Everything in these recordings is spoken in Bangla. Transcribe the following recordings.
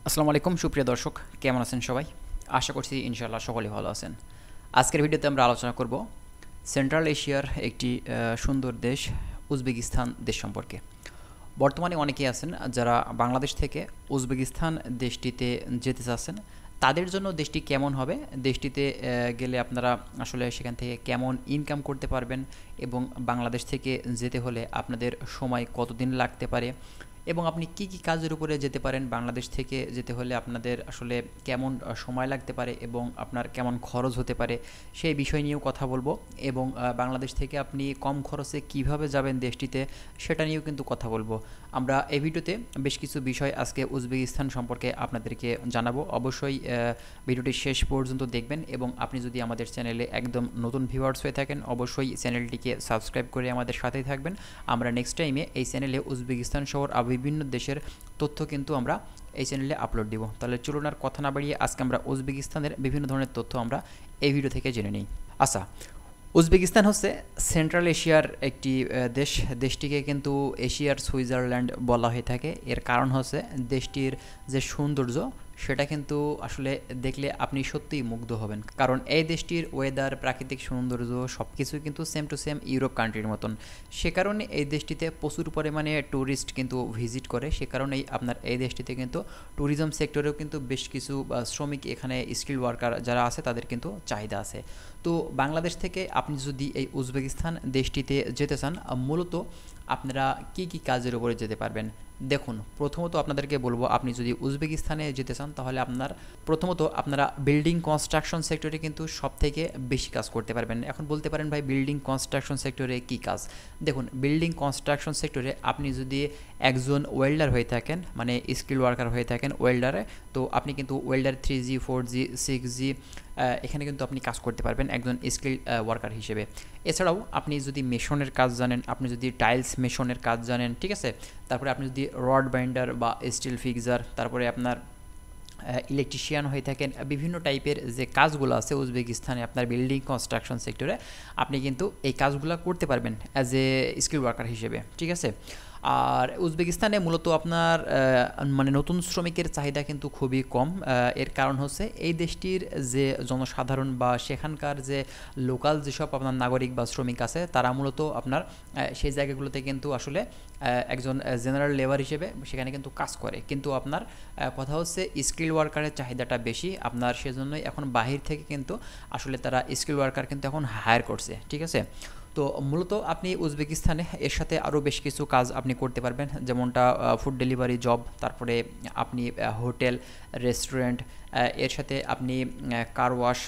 আসসালামু আলাইকুম সুপ্রিয় দর্শক, কেমন আছেন সবাই? আশা করছি ইনশাআল্লাহ সকলেই ভালো আছেন। আজকের ভিডিওতে আমরা আলোচনা করব সেন্ট্রাল এশিয়ার একটি সুন্দর দেশ উজবেকিস্তান দেশ সম্পর্কে। বর্তমানে অনেকেই আছেন যারা বাংলাদেশ থেকে উজবেকিস্তান দেশটিতে যেতে চাচ্ছেন। তাদের জন্য দেশটি কেমন হবে, দেশটিতে গেলে আপনারা আসলে সেখান থেকে কেমন ইনকাম করতে পারবেন এবং বাংলাদেশ থেকে যেতে হলে আপনাদের সময় কতদিন লাগতে পারে এবং আপনি কি কি কাজের উপরে যেতে পারেন, বাংলাদেশ থেকে যেতে হলে আপনাদের আসলে কেমন সময় লাগতে পারে এবং আপনার কেমন খরচ হতে পারে সেই বিষয় নিয়েও কথা বলবো। এবং বাংলাদেশ থেকে আপনি কম খরচে কিভাবে যাবেন দেশটিতে সেটা নিয়েও কিন্তু কথা বলবো। আমরা এই ভিডিওতে বেশ কিছু বিষয় আজকে উজবেকিস্তান সম্পর্কে আপনাদেরকে জানাবো। অবশ্যই ভিডিওটি শেষ পর্যন্ত দেখবেন এবং আপনি যদি আমাদের চ্যানেলে একদম নতুন ভিউয়ার্স হয়ে থাকেন অবশ্যই চ্যানেলটিকে সাবস্ক্রাইব করে আমাদের সাথেই থাকবেন। আমরা নেক্সট টাইমে এই চ্যানেলে উজবেকিস্তান শহর বিভিন্ন দেশের তথ্য কিন্তু আমরা এই চ্যানেলে আপলোড দিব। তাহলে চলুন আর কথা না বাড়িয়ে আজকে আমরা উজবেকিস্তানের বিভিন্ন ধরনের তথ্য আমরা এই ভিডিও থেকে জেনে নিই। আচ্ছা, উজবেকিস্তান হচ্ছে সেন্ট্রাল এশিয়ার একটি দেশ। দেশটিকে কিন্তু এশিয়ার সুইজারল্যান্ড বলা হয়ে থাকে। এর কারণ হচ্ছে দেশটির যে সৌন্দর্য সেটা কিন্তু আসলে দেখলে আপনি সত্যিই মুগ্ধ হবেন, কারণ এই দেশটির ওয়েদার, প্রাকৃতিক সৌন্দর্য সব কিছুই কিন্তু সেম টু সেম ইউরোপ কান্ট্রির মতন। সে কারণে এই দেশটিতে প্রচুর পরিমাণে ট্যুরিস্ট কিন্তু ভিজিট করে। সে কারণেই আপনার এই দেশটিতে কিন্তু ট্যুরিজম সেক্টরেও কিন্তু বেশ কিছু শ্রমিক, এখানে স্কিল ওয়ার্কার যারা আছে তাদের কিন্তু চাহিদা আছে। তো বাংলাদেশ থেকে আপনি যদি এই উজবেকিস্তান দেশটিতে যেতে চান, মূলত আপনারা কি কি কাজের উপরে যেতে পারবেন? দেখুন, প্রথমত আপনাদেরকে বলবো, আপনি যদি উজবেকিস্তানে যেতে চান তাহলে আপনারা বিল্ডিং কনস্ট্রাকশন সেক্টরে কিন্তু সবথেকে বেশি কাজ করতে পারবেন। এখন বলতে পারেন ভাই, বিল্ডিং কনস্ট্রাকশন সেক্টরে কী কাজ? দেখুন, বিল্ডিং কনস্ট্রাকশন সেক্টরে আপনি যদি একজন ওয়েল্ডার হয়ে থাকেন, মানে স্কিল ওয়ার্কার হয়ে থাকেন ওয়েল্ডারে, তো আপনি কিন্তু ওয়েল্ডার 3G 4G 6G এখানে কিন্তু আপনি কাজ করতে পারবেন একজন স্কিল ওয়ার্কার হিসেবে। এছাড়াও আপনি যদি মেশনের কাজ জানেন, আপনি যদি টাইলস মেশনের কাজ জানেন, ঠিক আছে, তারপরে আপনি যদি রড বাইন্ডার বা স্টিল ফিক্সার, তারপরে আপনার ইলেকট্রিশিয়ান হয়ে থাকেন, বিভিন্ন টাইপের যে কাজগুলো আছে উজবেকিস্তানে আপনার বিল্ডিং কনস্ট্রাকশন সেক্টরে, আপনি কিন্তু এই কাজগুলো করতে পারবেন অ্যাজ এ স্কিল ওয়ার্কার হিসেবে, ঠিক আছে। আর উজবেকিস্তানে মূলত আপনার মানে নতুন শ্রমিকের চাহিদা কিন্তু খুবই কম। এর কারণ হচ্ছে এই দেশটির যে জনসাধারণ বা সেখানকার যে লোকাল যেসব আপনার নাগরিক বা শ্রমিক আছে তারা মূলত আপনার সেই জায়গাগুলোতে কিন্তু আসলে একজন জেনারেল লেবার হিসেবে সেখানে কিন্তু কাজ করে। কিন্তু আপনার কথা হচ্ছে স্কিল ওয়ার্কারের চাহিদাটা বেশি আপনার, সেজন্যই এখন বাহির থেকে কিন্তু আসলে তারা স্কিল ওয়ার্কার কিন্তু এখন হায়ার করছে, ঠিক আছে। তো মূলত আপনি উজবেকিস্তানে এর সাথে আরও বেশ কিছু কাজ আপনি করতে পারবেন, যেমনটা ফুড ডেলিভারি জব, তারপরে আপনি হোটেল, রেস্টুরেন্ট, এর সাথে আপনি কার ওয়াশ,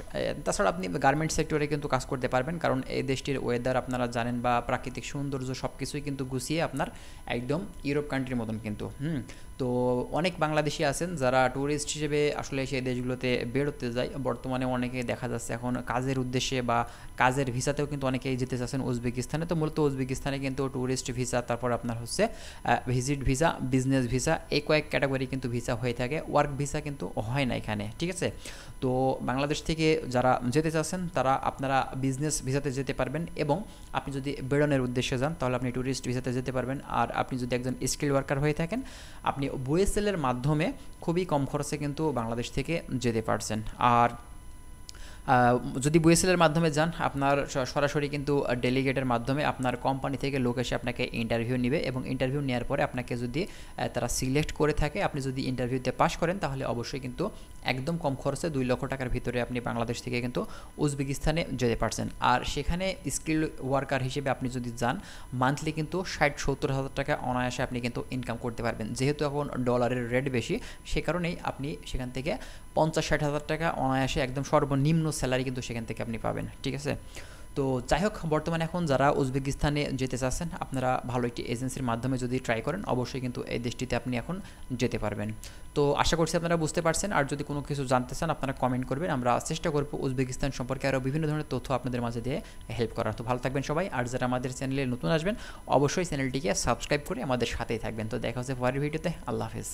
তাছাড়া আপনি গার্মেন্ট সেক্টরে কিন্তু কাজ করতে পারবেন, কারণ এই দেশটির ওয়েদার আপনারা জানেন বা প্রাকৃতিক সৌন্দর্য সব কিছুই কিন্তু গুছিয়ে আপনার একদম ইউরোপ কান্ট্রির মতন কিন্তু তো অনেক বাংলাদেশি আছেন যারা ট্যুরিস্ট হিসেবে আসলে সেই দেশগুলোতে বেরোতে যায়। বর্তমানে অনেকে দেখা যাচ্ছে এখন কাজের উদ্দেশ্যে বা কাজের ভিসাতেও কিন্তু অনেকেই যেতে চাচ্ছেন উজবেকিস্তানে। তো মূলত উজবেকিস্তানে কিন্তু ট্যুরিস্ট ভিসা, তারপর আপনার হচ্ছে ভিজিট ভিসা, বিজনেস ভিসা, এই কয়েক ক্যাটাগরি কিন্তু ভিসা হয়ে থাকে। ওয়ার্ক ভিসা কিন্তু হয় না এখানে, ঠিক আছে। তো বাংলাদেশ থেকে যারা যেতে চাচ্ছেন তারা আপনারা বিজনেস ভিসাতে যেতে পারবেন, এবং আপনি যদি বেরোনোর উদ্দেশ্যে যান তাহলে আপনি ট্যুরিস্ট ভিসাতে যেতে পারবেন। আর আপনি যদি একজন স্কিল ওয়ার্কার হয়ে থাকেন আপনি বুয়েসেলের মাধ্যমে খুবই কম খরচে কিন্তু বাংলাদেশ থেকে যেতে পারছেন। আর যদি বুয়েসেলের মাধ্যমে যান আপনার সরাসরি কিন্তু ডেলিগেটের মাধ্যমে আপনার কোম্পানি থেকে লোক এসে আপনাকে ইন্টারভিউ নেবে, এবং ইন্টারভিউ নেওয়ার পরে আপনাকে যদি তারা সিলেক্ট করে থাকে, আপনি যদি ইন্টারভিউতে পাস করেন তাহলে অবশ্যই কিন্তু একদম কম খরচে 2 লক্ষ টাকার ভিতরে আপনি বাংলাদেশ থেকে কিন্তু উজবেকিস্তানে যেতে পারছেন। আর সেখানে স্কিল ওয়ার্কার হিসেবে আপনি যদি যান মান্থলি কিন্তু 60-70 হাজার টাকা অনায়াসে আপনি কিন্তু ইনকাম করতে পারবেন। যেহেতু এখন ডলারের রেট বেশি সে কারণেই আপনি সেখান থেকে 50-60 হাজার টাকা অনায়াসে একদম সর্বনিম্ন স্যালারি কিন্তু সেখান থেকে আপনি পাবেন, ঠিক আছে। তো যাই হোক, বর্তমানে এখন যারা উজবেকিস্তানে যেতে চাচ্ছেন আপনারা ভালো একটি এজেন্সির মাধ্যমে যদি ট্রাই করেন অবশ্যই কিন্তু এই দেশটিতে আপনি এখন যেতে পারবেন। তো আশা করছি আপনারা বুঝতে পারছেন। আর যদি কোনো কিছু জানতে চান আপনারা কমেন্ট করবেন, আমরা চেষ্টা করব উজবেকিস্তান সম্পর্কে আরও বিভিন্ন ধরনের তথ্য আপনাদের মাঝে দিয়ে হেল্প করার। তো ভালো থাকবেন সবাই, আর যারা আমাদের চ্যানেলে নতুন আসবেন অবশ্যই চ্যানেলটিকে সাবস্ক্রাইব করে আমাদের সাথেই থাকবেন। তো দেখা হচ্ছে পরের ভিডিওতে। আল্লাহ হাফেজ।